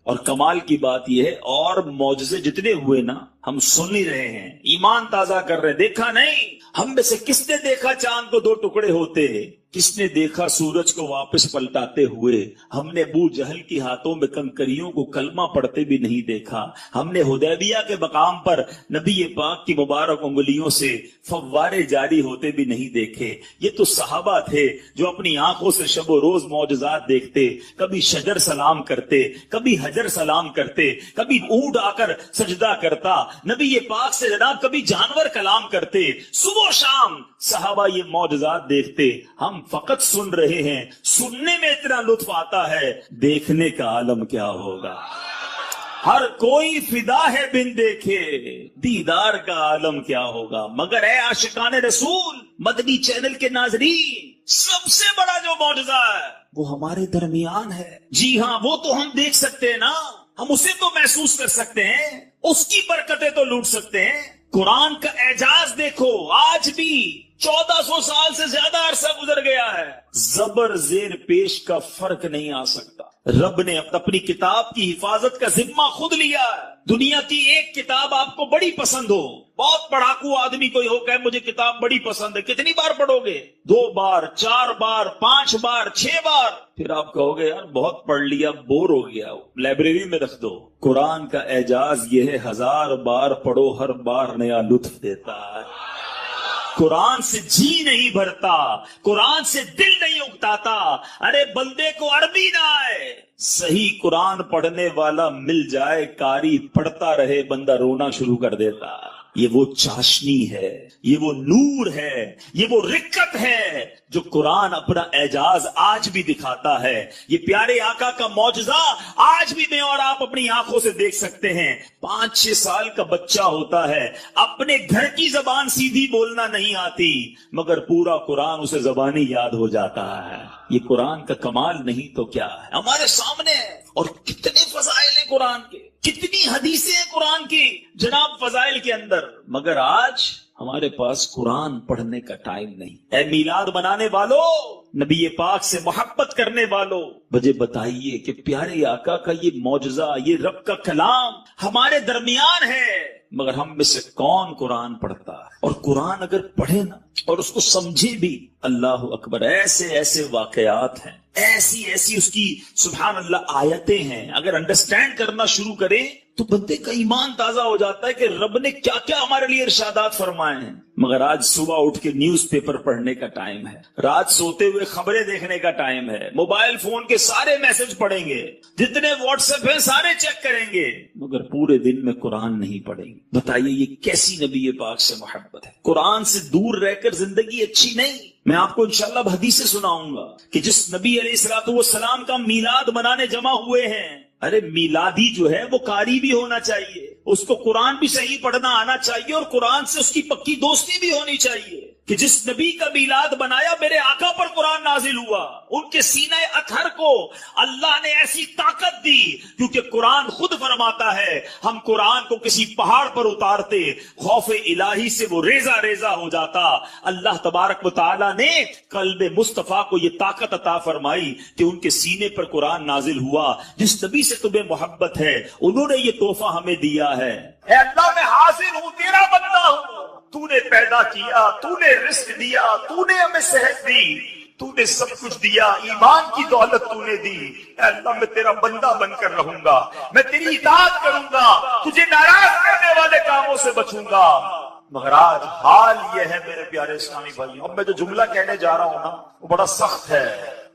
اور کمال کی بات یہ ہے، اور معجزے جتنے ہوئے نا ہم سن ہی رہے ہیں، ایمان تازہ کر رہے، دیکھا نہیں۔ ہم میں سے کس نے دیکھا چاند کو 2 ٹکڑے ہوتے؟ کس نے دیکھا سورج کو واپس پلٹاتے ہوئے؟ ہم نے ابو جہل کی ہاتھوں میں کنکریوں کو کلمہ پڑھتے بھی نہیں دیکھا۔ ہم نے حدیبیہ کے مقام پر نبی پاک کی مبارک انگلیوں سے فوارے جاری ہوتے بھی نہیں دیکھے۔ یہ تو صحابہ تھے جو اپنی آنکھوں سے شب و روز معجزات دیکھتے، کبھی شجر سلام کرتے، کبھی حجر سلام کرتے، کبھی اونٹ آ کر سجدہ کرتا، نبی پاک سے جناب کبھی جانور کلام کرتے، صبح و شام صحابہ یہ معجزات دیکھتے۔ ہم فقط سن رہے ہیں، سننے میں اتنا لطف آتا ہے، دیکھنے کا عالم کیا ہوگا۔ ہر کوئی فدا ہے بن دیکھے، دیدار کا عالم کیا ہوگا۔ مگر اے عاشقان رسول، مدنی چینل کے ناظرین، سب سے بڑا جو معجزہ ہے وہ ہمارے درمیان ہے۔ جی ہاں، وہ تو ہم دیکھ سکتے ہیں نا، ہم اسے تو محسوس کر سکتے ہیں، اس کی برکتیں تو لوٹ سکتے ہیں۔ قرآن کا اعجاز دیکھو، آج بھی 1400 سال سے زیادہ عرصہ گزر گیا ہے، زبر زیر پیش کا فرق نہیں آ سکتا۔ رب نے اپنی کتاب کی حفاظت کا ذمہ خود لیا ہے۔ دنیا کی ایک کتاب آپ کو بڑی پسند ہو، بہت پڑھاکو آدمی کوئی ہو کہ مجھے کتاب بڑی پسند ہے، کتنی بار پڑھو گے؟ 2 بار، 4 بار، 5 بار، 6 بار، پھر آپ کہو گے یار بہت پڑھ لیا، بور ہو گیا، لائبریری میں رکھ دو۔ قرآن کا اعجاز یہ ہے، 1000 بار پڑھو، ہر بار نیا لطف دیتا ہے۔ قرآن سے جی نہیں بھرتا، قرآن سے دل نہیں اکتاتا۔ ارے بندے کو عربی نہ آئے، صحیح قرآن پڑھنے والا مل جائے، قاری پڑھتا رہے، بندہ رونا شروع کر دیتا۔ یہ وہ چاشنی ہے، یہ وہ نور ہے، یہ وہ رکت ہے جو قرآن اپنا اعجاز آج بھی دکھاتا ہے۔ یہ پیارے آقا کا معجزہ آج بھی میں اور آپ اپنی آنکھوں سے دیکھ سکتے ہیں۔ 5-6 سال کا بچہ ہوتا ہے، اپنے گھر کی زبان سیدھی بولنا نہیں آتی، مگر پورا قرآن اسے زبانی یاد ہو جاتا ہے۔ یہ قرآن کا کمال نہیں تو کیا ہے، ہمارے سامنے ہے۔ اور کتنے فضائل ہیں قرآن کے، کتنی حدیثیں ہیں قرآن کی جناب فضائل کے اندر، مگر آج ہمارے پاس قرآن پڑھنے کا ٹائم نہیں۔ اے میلاد منانے والوں، نبی پاک سے محبت کرنے والوں، مجھے بتائیے کہ پیارے آقا کا یہ معجزہ، یہ رب کا کلام ہمارے درمیان ہے، مگر ہم میں سے کون قرآن پڑھتا ہے؟ اور قرآن اگر پڑھے نا اور اس کو سمجھے بھی، اللہ اکبر، ایسے ایسے واقعات ہیں، ایسی ایسی اس کی سبحان اللہ آیتیں ہیں، اگر انڈرسٹینڈ کرنا شروع کریں تو بندے کا ایمان تازہ ہو جاتا ہے کہ رب نے کیا کیا ہمارے لیے ارشادات فرمائے ہیں۔ مگر آج صبح اٹھ کے نیوز پیپر پڑھنے کا ٹائم ہے، رات سوتے ہوئے خبریں دیکھنے کا ٹائم ہے، موبائل فون کے سارے میسج پڑھیں گے، جتنے واٹس ایپ ہیں سارے چیک کریں گے، مگر پورے دن میں قرآن نہیں پڑھیں گے۔ بتائیے یہ کیسی نبی پاک سے محبت ہے؟ قرآن سے دور رہ کر زندگی اچھی نہیں۔ میں آپ کو انشاءاللہ حدیث سناؤں گا کہ جس نبی علیہ الصلوۃ والسلام کا میلاد منانے جمع ہوئے ہیں، ارے میلادی جو ہے وہ قاری بھی ہونا چاہیے، اس کو قرآن بھی صحیح پڑھنا آنا چاہیے، اور قرآن سے اس کی پکی دوستی بھی ہونی چاہیے کہ جس نبی کا میلاد بنایا میرے آقا پر قرآن نازل ہوا، ان کے سینہ اطہر کو اللہ نے ایسی طاقت دی، کیونکہ قرآن خود فرماتا ہے ہم قرآن کو کسی پہاڑ پر اتارتے، خوف الہی سے وہ ریزہ ریزہ ہو جاتا۔ اللہ تبارک و تعالی نے قلب مصطفیٰ کو یہ طاقت عطا فرمائی کہ ان کے سینے پر قرآن نازل ہوا۔ جس نبی سے تمہیں محبت ہے انہوں نے یہ تحفہ ہمیں دیا ہے۔ اے اللہ میں حاضر ہوں، تیرا بندہ ہوں، تو نے پیدا کیا، تو نے رزق دیا، تو نے ہمیں صحت دی، تو نے سب کچھ دیا، ایمان کی دولت تو نے دی۔ اے اللہ میں تیرا بندہ بن کر رہوں گا، میں تیری اطاعت کروں گا، تجھے ناراض کرنے والے کاموں سے بچوں گا۔ مگر آج حال یہ ہے میرے پیارے اسلامی بھائیوں، اب میں جو جملہ کہنے جا رہا ہوں نا وہ بڑا سخت ہے۔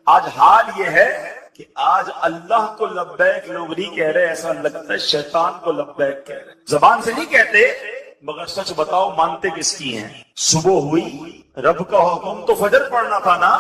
آج حال یہ ہے کہ آج اللہ کو لبیک لوگ نہیں کہہ رہے، ایسا لگتا ہے شیطان کو لبیک کہہ رہے، زبان سے نہیں کہتے، مگر سچ بتاؤ مانتے کس کی ہیں؟ صبح ہوئی، رب کا حکم تو فجر پڑھنا تھا نا،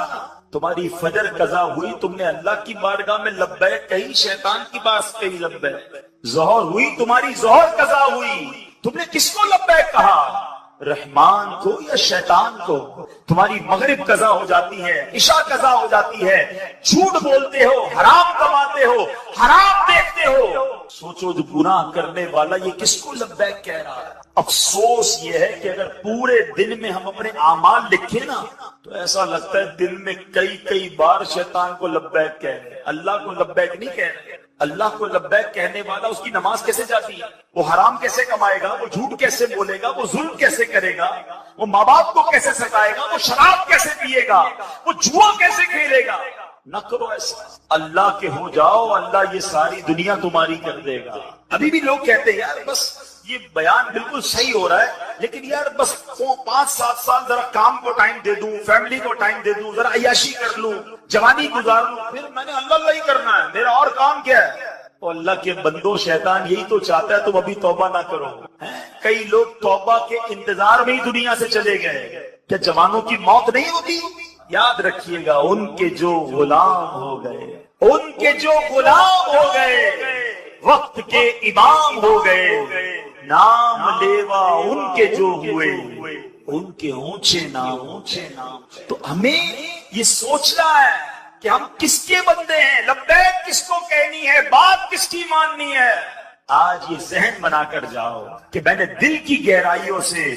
تمہاری فجر قضا ہوئی، تم نے اللہ کی بارگاہ میں لبیک کہی، شیطان کی بات کہی لبیک۔ ظہر ہوئی، تمہاری ظہر قضا ہوئی، تم نے کس کو لبیک کہا؟ رحمان کو یا شیطان کو؟ تمہاری مغرب قضا ہو جاتی ہے، عشاء قضا ہو جاتی ہے، جھوٹ بولتے ہو، حرام کماتے ہو، حرام دیکھتے ہو، سوچو جو گناہ کرنے والا یہ کس کو لبیک کہہ رہا ہے؟ افسوس یہ ہے کہ اگر پورے دن میں ہم اپنے اعمال لکھیں نا تو ایسا لگتا ہے دن میں کئی بار شیطان کو لبیک کہہ رہے ہیں، اللہ کو لبیک نہیں کہہ رہے۔ اللہ کو لبیک کہنے والا اس کی نماز کیسے جاتی ہے؟ وہ حرام کیسے کمائے گا؟ وہ جھوٹ کیسے بولے گا؟ وہ ظلم کیسے کرے گا؟ وہ ماں باپ کو کیسے ستائے گا؟ وہ شراب کیسے پیے گا؟ وہ جوا کیسے کھیلے گا؟ نہ کرو ایسا، اللہ کے ہو جاؤ، اللہ یہ ساری دنیا تمہاری کر دے گا۔ ابھی بھی لوگ کہتے ہیں یار بس یہ بیان بالکل صحیح ہو رہا ہے، لیکن یار بس 5-7 سال ذرا کام کو ٹائم دے دوں، فیملی کو ٹائم دے دوں، ذرا عیاشی کر لوں، جوانی گزار لوں، پھر میں نے اللہ ہی کرنا ہے، میرا اور کام کیا ہے؟ تو اللہ کے بندو، شیطان یہی تو چاہتا ہے تم ابھی توبہ نہ کرو۔ کئی لوگ توبہ کے انتظار میں ہی دنیا سے چلے گئے۔ کیا جوانوں کی موت نہیں ہوتی؟ یاد رکھیے گا، ان کے جو غلام ہو گئے، ان کے جو غلام ہو گئے، وقت کے امام ہو گئے، نام لیوا ان کے جو ہوئے، ان کے اونچے نام۔ تو ہمیں یہ سوچنا ہے کہ ہم کس کے بندے ہیں، لبیک کس کو کہنی ہے، بات کس کی ماننی ہے۔ آج یہ ذہن بنا کر جاؤ کہ میں نے دل کی گہرائیوں سے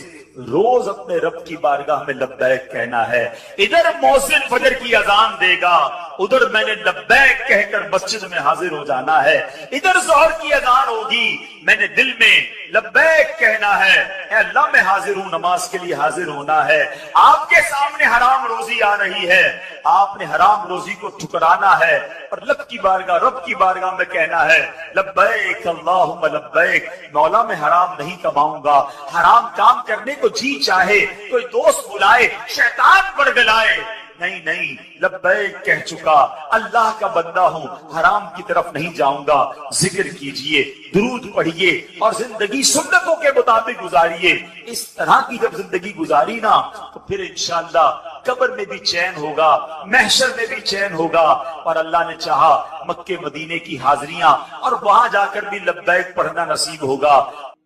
روز اپنے رب کی بارگاہ میں لبیک کہنا ہے۔ ادھر مؤذن فجر کی اذان دے گا، ادھر میں نے لبیک کہہ کر مسجد میں حاضر ہو جانا ہے۔ ادھر ظہر کی اذان ہوگی، میں نے دل میں لبیک کہنا ہے، اے اللہ میں حاضر ہوں، نماز کے لیے حاضر ہونا ہے۔ آپ کے سامنے حرام روزی آ رہی ہے، آپ نے حرام روزی کو ٹھکرانا ہے اور رب کی بارگاہ میں کہنا ہے لبیک اللہم لبیک، مولا میں حرام نہیں کماؤں گا۔ حرام کام کرنے کو جی چاہے، کوئی دوست بلائے، شیطان بڑگلائے، نہیں، لبیک کہہ چکا، اللہ کا بندہ ہوں، حرام کی طرف نہیں جاؤں گا۔ ذکر کیجئے، درود پڑھیے اور زندگی سنتوں کے مطابق گزاریے۔ اس طرح کی جب زندگی گزاری نا تو پھر انشاءاللہ قبر میں بھی چین ہوگا، محشر میں بھی چین ہوگا، اور اللہ نے چاہا مکے مدینے کی حاضریاں اور وہاں جا کر بھی لبیک پڑھنا نصیب ہوگا۔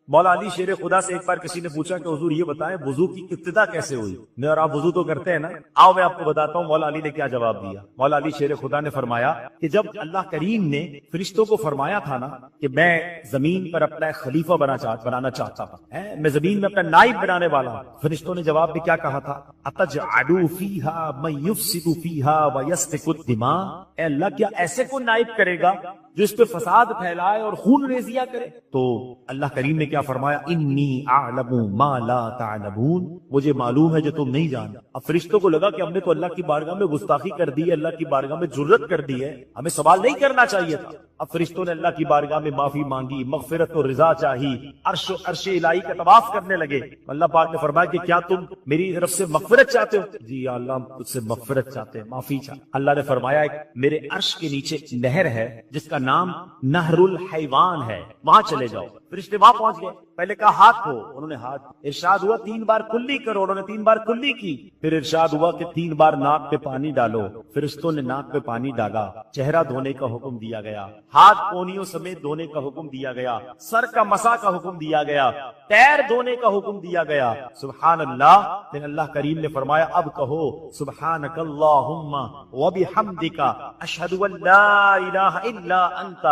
مولا علی شیر خدا سے ایک بار کسی نے پوچھا کہ حضور یہ بتائیں وضو کی ابتدا کیسے ہوئی؟ میں اور آپ وضو تو کرتے ہیں نا، آؤ میں آپ کو بتاتا ہوں مولا علی نے کیا جواب دیا۔ مولا علی شیر خدا نے فرمایا کہ جب اللہ کریم نے فرشتوں کو فرمایا تھا نا کہ میں زمین پر اپنا ایک خلیفہ بنانا چاہتا تھا، میں زمین میں اپنا نائب بنانے والا ہوں، فرشتوں نے جواب میں کیا کہا تھا؟ اتجعلوا فیہا من یفسد فیہا ویسفک الدماء، اے اللہ کیا ایسے کو نائب کرے گا جو اس پہ فساد پھیلائے اور خون ریزیاں کرے؟ تو اللہ کریم نے کیا فرمایا؟ انی اعلم ما لا تعلمون، مجھے معلوم ہے جو تم نہیں جانتے۔ اب فرشتوں کو لگا کہ ہم نے تو اللہ کی بارگاہ میں گستاخی کر دی ہے، اللہ کی بارگاہ میں جرت کر دی ہے، ہمیں سوال نہیں کرنا چاہیے تھا۔ اب فرشتوں نے اللہ کی بارگاہ میں معافی مانگی، مغفرت و رضا چاہی، عرش الہی کا طواف کرنے لگے۔ اللہ پاک نے فرمایا کہ کیا تم میری طرف سے مغفرت چاہتے ہو؟ جی یا اللہ، ہم تجھ سے مغفرت چاہتے ہیں، معافی چاہتے۔ اللہ نے فرمایا میرے عرش کے نیچے نہر ہے جس کا نام نہر الحیوان ہے، وہاں چلے جاؤ۔ فرشتے وہاں پہنچ گئے، پہلے کہا ہاتھ دھو، انہوں نے ہاتھ، ارشاد ہوا 3 بار کلی کرو، انہوں نے 3 بار کلی کی، پھر ارشاد ہوا کہ 3 بار ناک پہ پانی ڈالو، فرشتوں نے ناک پہ پانی ڈالا، چہرہ دھونے کا حکم دیا گیا، ہاتھ کونیوں سمیت دھونے کا حکم دیا گیا، سر کا مسح کا حکم دیا گیا، پیر دھونے کا حکم دیا گیا۔ سبحان اللہ۔ پھر اللہ کریم نے فرمایا اب کہو سبحانک اللہم وبحمدک اشہد ان لا الہ الا انت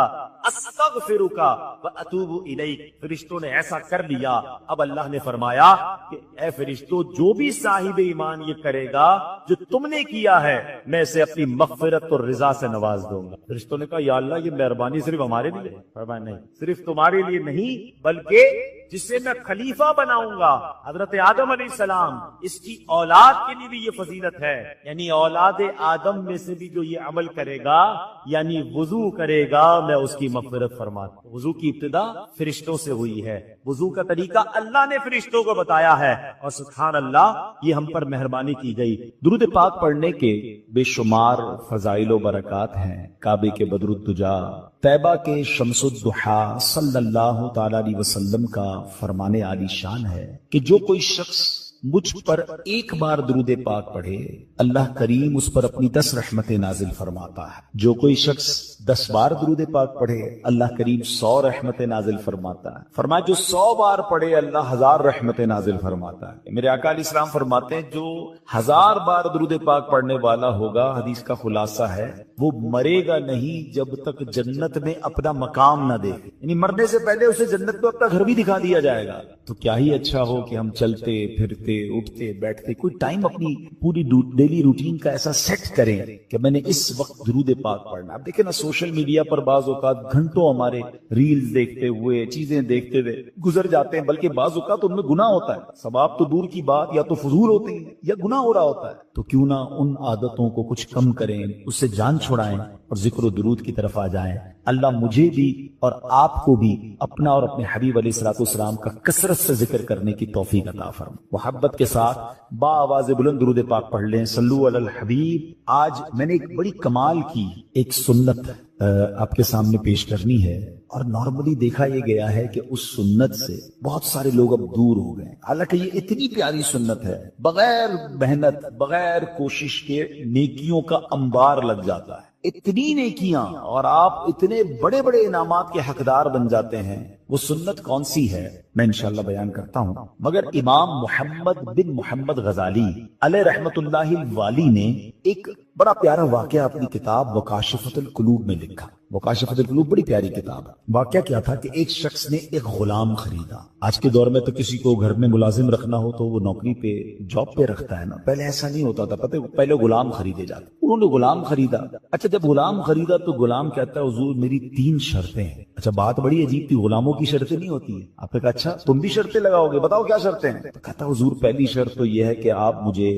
استغفرک واتوب الیک۔ فرشتوں نے ایسا کر لیا۔ اب اللہ نے فرمایا کہ اے فرشتوں، جو بھی صاحب ایمان یہ کرے گا جو تم نے کیا ہے، میں اسے اپنی مغفرت اور رضا سے نواز دوں گا۔ فرشتوں نے کہا یا اللہ یہ مہربانی صرف ہمارے لیے؟ فرمایا نہیں، صرف تمہارے لیے نہیں بلکہ جسے میں خلیفہ بناؤں گا، حضرت آدم علیہ السلام، اس کی اولاد کے لیے بھی یہ فضیلت ہے، یعنی اولاد آدم میں سے بھی جو یہ عمل کرے گا، یعنی وضو کرے گا، میں اس کی مغفرت فرماتا ہوں۔ وضو کی ابتدا فرشتوں سے ہوئی ہے، وضو کا طریقہ اللہ نے فرشتوں کو بتایا ہے، اور سبحان اللہ یہ ہم پر مہربانی کی گئی۔ درود پاک پڑھنے کے بے شمار فضائل و برکات ہیں۔ کعبے کے بدر الدجا، طیبہ کے شمس الضحا صلی اللہ تعالی علیہ وسلم کا فرمان عالی شان ہے کہ جو کوئی شخص مجھ پر ایک بار درود پاک پڑھے، اللہ کریم اس پر اپنی 10 رحمتیں نازل فرماتا ہے۔ جو کوئی شخص 10 بار درود پاک پڑھے، اللہ کریم 100 رحمتیں نازل فرماتا ہے۔ فرمایا جو 100 بار پڑھے، اللہ 1000 رحمتیں نازل فرماتا ہے۔ میرے آقا علیہ السلام فرماتے ہیں جو 1000 بار درود پاک پڑھنے والا ہوگا، حدیث کا خلاصہ ہے، وہ مرے گا نہیں جب تک جنت میں اپنا مقام نہ دیکھے، یعنی مرنے سے پہلے اسے جنت میں اپنا گھر بھی دکھا دیا جائے گا۔ تو کیا ہی اچھا ہو کہ ہم چلتے پھرتے سوتے اٹھتے بیٹھتے کوئی ٹائم اپنی پوری ڈیلی روٹین کا ایسا سیٹ کریں کہ میں نے اس وقت درود پاک پڑھنا. اب دیکھیں نا سوشل میڈیا پر بعض اوقات گھنٹوں ہمارے ریلز دیکھتے ہوئے چیزیں دیکھتے ہوئے گزر جاتے ہیں, بلکہ بعض اوقات ان میں گناہ ہوتا ہے. ثواب تو دور کی بات, یا تو فضول ہوتے ہیں یا گناہ ہو رہا ہوتا ہے. تو کیوں نہ ان عادتوں کو کچھ کم کریں, اس سے جان چھڑائیں اور ذکر و درود کی طرف آ جائیں. اللہ مجھے بھی اور آپ کو بھی اپنا اور اپنے حبیب علیہ الصلوۃ والسلام کا کثرت سے ذکر کرنے کی توفیق عطا فرمائے. محبت کے ساتھ با آواز بلند درود پاک پڑھ لیں. صلو علی الحبیب. آج میں نے ایک بڑی کمال کی ایک سنت آپ کے سامنے پیش کرنی ہے, اور نارملی دیکھا یہ گیا ہے کہ اس سنت سے بہت سارے لوگ اب دور ہو گئے. حالانکہ یہ اتنی پیاری سنت ہے, بغیر محنت بغیر کوشش کے نیکیوں کا انبار لگ جاتا ہے. اتنی نیکیاں اور آپ اتنے بڑے بڑے انعامات کے حقدار بن جاتے ہیں. وہ سنت کون سی ہے میں انشاءاللہ بیان کرتا ہوں, مگر امام محمد بن محمد غزالی علیہ رحمت اللہ الوالی نے ایک بڑا پیارا واقعہ اپنی کتاب مکاشفۃ القلوب میں لکھا. مکاشفۃ القلوب بڑی پیاری کتاب ہے. واقعہ کیا تھا کہ ایک شخص نے ایک غلام خریدا. آج کے دور میں تو کسی کو گھر میں ملازم رکھنا ہو تو وہ نوکری پہ جاب پہ رکھتا ہے نا, پہلے ایسا نہیں ہوتا تھا. پتہ پہلے غلام خریدے جاتے. انہوں نے غلام خریدا. اچھا جب غلام خریدا تو غلام کہتا ہے حضور میری 3 شرطیں ہیں. اچھا بات بڑی عجیب تھی, غلاموں کی شرطیں نہیں ہوتی ہیں. آپ نے کہا اچھا تم بھی شرطیں لگاؤ گے, بتاؤ کیا شرطیں ہیں. تو کہتا حضور پہلی شرط تو یہ ہے کہ آپ مجھے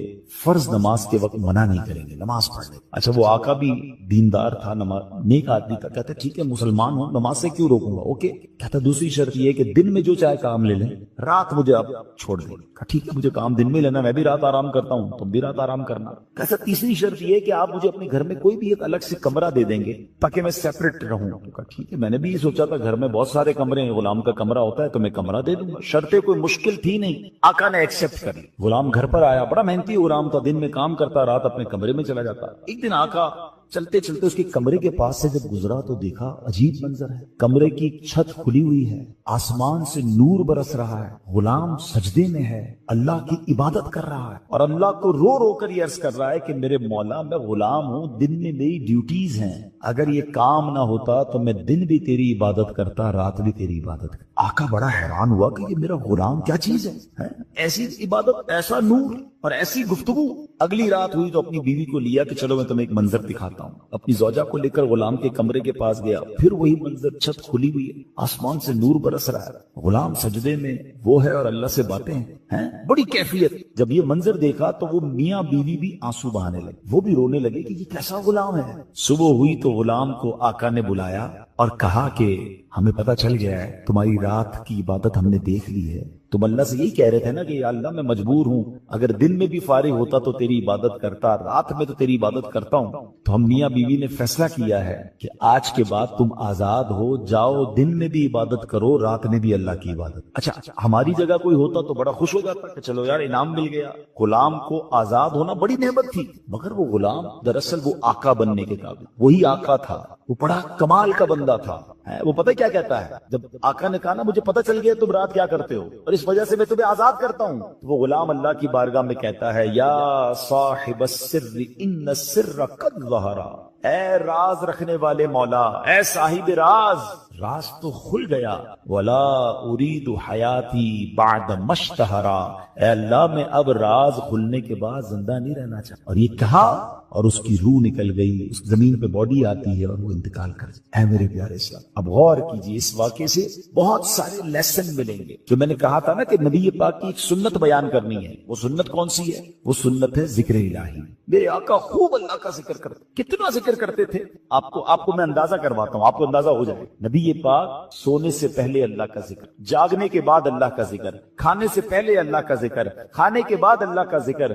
فرض نماز کے وقت منع نہیں کریں گے نماز پڑھنے. اچھا وہ آقا بھی دیندار تھا, نیک آدمی تھا. کہتا ٹھیک ہے مسلمان ہوں, نماز سے کیوں روکوں گا. اوکے. کہتا دوسری شرط یہ کہ دن میں جو چاہے کام لے لیں, رات مجھے آپ چھوڑ دیں. کہا ٹھیک ہے مجھے کام دن میں لینا, میں بھی رات آرام کرتا ہوں, تم بھی رات آرام کرنا. کہتا تیسری شرط یہ کہ آپ مجھے اپنے گھر میں کوئی بھی ایک الگ سے کمرہ دے دیں گے تاکہ میں سیپریٹ رہوں. کہا ٹھیک ہے میں نے بھی یہ سوچا تھا گھر میں بہت سارے کمرے ہیں, غلام کا کمرہ ہوتا ہے تو میں کمرہ دے دوں گا. شرطیں کوئی مشکل تھی نہیں, آقا نے ایکسپٹ کر لی. غلام گھر پر آیا, بڑا محنتی غلام تھا, دن میں کام کرتا, رات اپنے کمرے میں چلا جاتا. ایک دن آقا چلتے چلتے اس کے کمرے کے پاس سے جب گزرا تو دیکھا عجیب منظر ہے. کمرے کی چھت کھلی ہوئی ہے, آسمان سے نور برس رہا ہے, غلام سجدے میں ہے, اللہ کی عبادت کر رہا ہے, اور اللہ کو رو رو کر یہ عرض کر رہا ہے کہ میرے مولا میں غلام ہوں, دن میں میری ڈیوٹیز ہیں, اگر یہ کام نہ ہوتا تو میں دن بھی تیری عبادت کرتا, رات بھی تیری عبادت کرتا. آقا بڑا حیران ہوا کہ یہ میرا غلام کیا چیز ہے, ایسی عبادت, ایسا نور اور ایسی گفتگو. اگلی رات ہوئی تو اپنی بیوی کو لیا کہ چلو میں تمہیں ایک منظر دکھاتا ہوں. اپنی زوجہ کو لے کر غلام کے کمرے کے پاس گیا, پھر وہی منظر, چھت کھلی ہوئی ہے, آسمان سے نور برس رہا ہے, غلام سجدے میں وہ ہے اور اللہ سے باتیں ہیں, بڑی کیفیت. جب یہ منظر دیکھا تو وہ میاں بیوی بھی آنسو بہانے لگے, وہ بھی رونے لگے کہ یہ کیسا غلام ہے. صبح ہوئی تو غلام کو آقا نے بلایا اور کہا کہ ہمیں پتہ چل گیا ہے تمہاری رات کی عبادت ہم نے دیکھ لی ہے. تم اللہ سے یہی کہہ رہے تھے نا کہ یا اللہ میں مجبور ہوں, اگر دن میں بھی فارغ ہوتا تو تیری عبادت کرتا, رات میں تو تیری عبادت کرتا ہوں. تو ہم میاں بیوی نے فیصلہ کیا ہے کہ آج کے بعد تم آزاد ہو, جاؤ دن میں بھی عبادت کرو, رات میں بھی اللہ کی عبادت. اچھا ہماری جگہ کوئی ہوتا تو بڑا خوش ہو جاتا کہ چلو یار انعام مل گیا. غلام کو آزاد ہونا بڑی نعمت تھی, مگر وہ غلام دراصل وہ آقا بننے کے قابل, وہی آقا تھا, وہ بڑا کمال کا بندہ تھا. وہ پتہ کیا کہتا ہے, جب آقا نے کہا نا مجھے پتہ چل گیا تم رات کیا کرتے ہو اور اس وجہ سے میں تمہیں آزاد کرتا ہوں, تو وہ غلام اللہ کی بارگاہ میں کہتا ہے یا صاحب السر ان السر قد ظہر, اے راز رکھنے والے مولا, اے صاحب راز تو کھل گیا. ولا اريد حیاتی بعد مشتہرا, اے اللہ میں اب راز کھلنے کے بعد زندہ نہیں رہنا چاہتا. اور یہ کہا اور اس کی روح نکل گئی, اس زمین پہ باڈی آتی ہے اور وہ انتقال کر جائے. اے میرے پیارے اسلام, اب غور کیجئے, اس واقعے سے بہت سارے لیسن ملیں گے. جو میں نے کہا تھا نا کہ نبی پاک کی ایک سنت بیان کرنی ہے, وہ سنت کون سی ہے؟ وہ سنت ہے ذکر الہی. میرے آقا خوب اللہ کا ذکر کرتے, کتنا ذکر کرتے تھے. آپ کو میں اندازہ کرواتا ہوں, آپ کو اندازہ ہو جائے. نبی پاک سونے سے پہلے اللہ کا ذکر, جاگنے کے بعد اللہ کا ذکر, کھانے سے پہلے اللہ کا ذکر, کھانے کے بعد اللہ کا ذکر.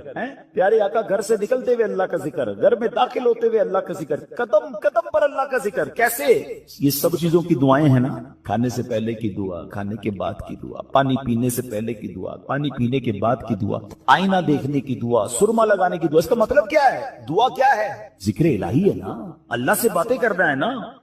پیارے آقا گھر سے نکلتے ہوئے اللہ کا ذکر, گھر میں داخل ہوتے ہوئے اللہ کا ذکر, قدم قدم پر اللہ کا ذکر. کیسے؟ یہ سب چیزوں کی دعائیں ہیں نا, کھانے سے پہلے کی دعا, کھانے کے بعد کی دعا, پانی پینے سے پہلے کی دعا, پانی پینے کے بعد کی دعا, آئینہ دیکھنے کی دعا, سرما لگانے کی دعا. اس کا مطلب کیا ہے؟ دعا کیا ہے؟ ذکر الہی ہے نا, اللہ سے باتیں کرنا ہے نا.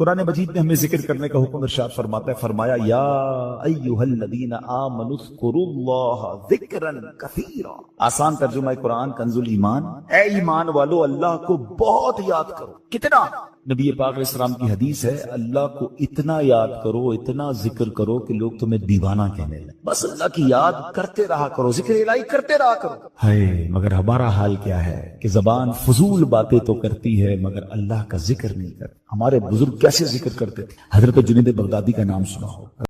قرآن مجید میں ہمیں ذکر کرنے کا حکم ارشاد فرماتا ہے، فرمایا یا ایھا الذین آمنوا اذکروا اللہ ذکرا کثیرا۔ آسان ترجمہ قرآن کنز الایمان، اے ایمان والو اللہ کو بہت یاد کرو۔ کتنا؟ نبی پاک علیہ السلام کی حدیث ہے، اللہ کو اتنا یاد کرو، اتنا ذکر کرو کہ لوگ تمہیں دیوانہ کہنے لگے۔ بس اللہ کی یاد کرتے رہا کرو، ذکر الہی کرتے رہا کرو۔ ہے مگر ہمارا حال کیا ہے کہ زبان فضول باتیں تو کرتی ہے مگر اللہ کا ذکر نہیں کرتی۔ ہمارے بزرگ کیسے ذکر کرتے تھے؟ حضرت جنید بغدادی کا نام سنا ہو۔